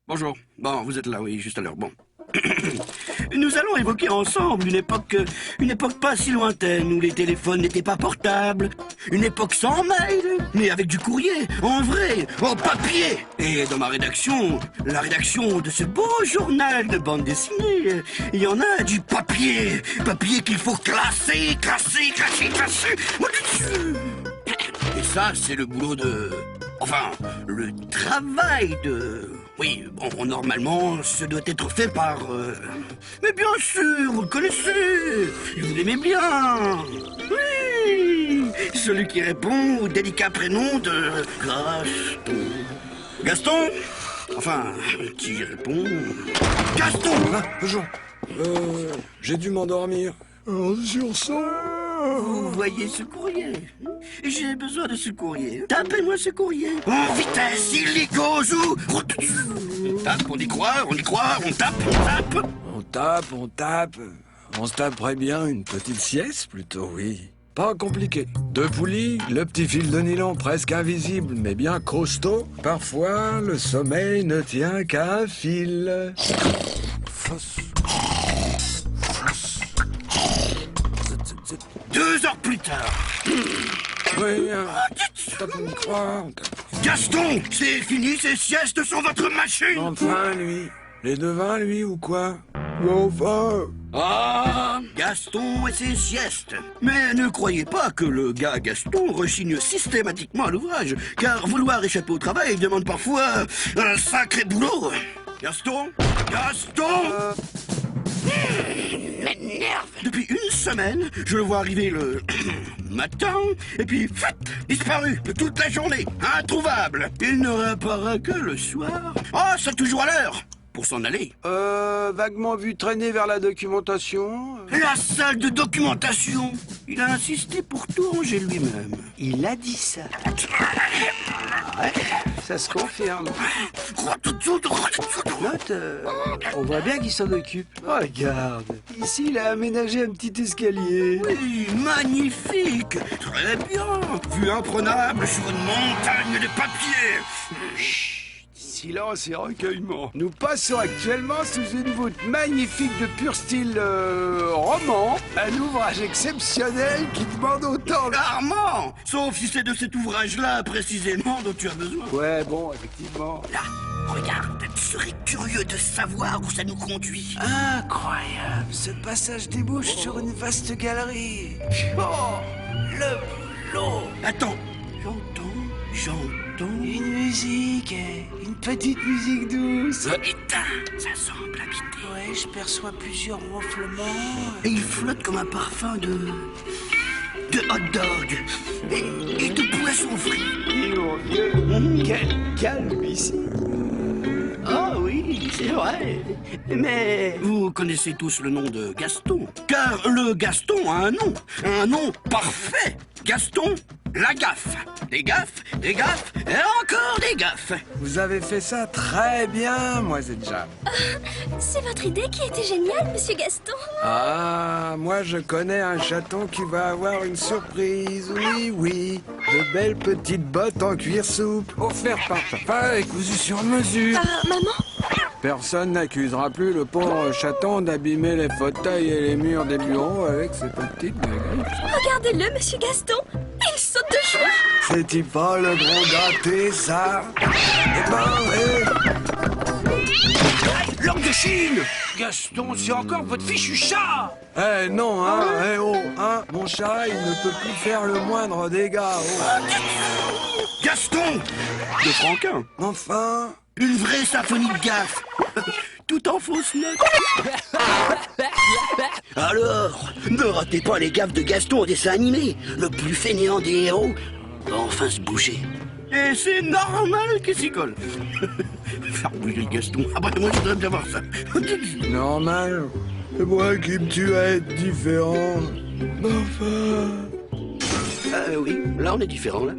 Bonjour. Bon, vous êtes là, oui, juste à l'heure. Bon. Nous allons évoquer ensemble une époque pas si lointaine où les téléphones n'étaient pas portables, une époque sans mail, mais avec du courrier, en vrai, en papier. Et dans ma rédaction, la rédaction de ce beau journal de bande dessinée, il y en a du papier, papier qu'il faut classer. Et ça, c'est le boulot de... Enfin, le travail de... Oui, bon, normalement, ça doit être fait par... Mais bien sûr, vous le connaissez, vous l'aimez bien. Oui, celui qui répond au délicat prénom de Gaston. Gaston? Enfin, qui répond... Gaston! Ah, bonjour. J'ai dû m'endormir. Sur ça. Vous voyez ce courrier? J'ai besoin de ce courrier. Tapez-moi ce courrier. En vitesse, illico, ou... On tape, on y croit, on tape. On tape. On se taperait bien une petite sieste plutôt, oui. Pas compliqué. Deux poulies, le petit fil de nylon presque invisible mais bien costaud. Parfois, le sommeil ne tient qu'à un fil. Fausse. 2 heures plus tard. Oui, on y croit, on tape. Gaston, c'est fini ces siestes sur votre machine. Enfin, lui. Les devins, lui, ou quoi? Enfin. Ah, Gaston et ses siestes. Mais ne croyez pas que le gars Gaston rechigne systématiquement à l'ouvrage, car vouloir échapper au travail demande parfois un sacré boulot. Gaston? M'énerve. Depuis une semaine, je le vois arriver le matin, et puis disparu de toute la journée, introuvable. Il ne réapparaît que le soir. Oh, c'est toujours à l'heure pour s'en aller. Vaguement vu traîner vers la documentation. La salle de documentation. Il a insisté pour tout ranger lui-même. Il a dit ça. Ouais, ça se confirme. Note, on voit bien qu'il s'en occupe. Regarde, ici il a aménagé un petit escalier. Oui, magnifique. Très bien. Vue imprenable sur une montagne de papier. Chut, silence et recueillement. Nous passons actuellement sous une voûte magnifique de pur style roman. Un ouvrage exceptionnel qui demande autant de... Armand. Sauf si c'est de cet ouvrage-là précisément dont tu as besoin. Ouais, bon, effectivement. Là, regarde, tu serais curieux de savoir où ça nous conduit. Incroyable, ce passage débouche sur une vaste galerie. Oh, le boulot. Attends, j'entends. Une musique, une petite musique douce. Éteins, ça semble habité. Ouais, je perçois plusieurs ronflements. Et il flotte comme un parfum de hot dog et de poisson frit. Mon Dieu, quel calme ici. Ah oui, c'est vrai. Mais vous connaissez tous le nom de Gaston, car le Gaston a un nom parfait. Gaston Lagaffe. Des gaffes, et encore des gaffes. Vous avez fait ça très bien, moi, Zedja. C'est votre idée qui était géniale, monsieur Gaston. Ah, moi, je connais un chaton qui va avoir une surprise. Oui. De belles petites bottes en cuir souple, offertes par papa et cousues sur mesure. Maman? Personne n'accusera plus le pauvre chaton d'abîmer les fauteuils et les murs des bureaux avec ses petites baguettes. Regardez-le, monsieur Gaston. Il saute de joie. C'est-il pas le gros gâté, ça? L'homme de Chine. Gaston, c'est encore votre fichu chat. Eh non, mon chat, il ne peut plus faire le moindre dégât. Gaston de Franquin. Enfin. Une vraie symphonie de gaffes. Tout en fausse note. Alors, ne ratez pas les gaffes de Gaston au dessin animé. Le plus fainéant des héros va enfin se bouger. Et c'est normal qu'il s'y colle. Faire bouger le Gaston. Ah bah moi je voudrais bien voir ça. Normal. C'est moi qui me tue à être différent. Enfin. Oui, là on est différent là.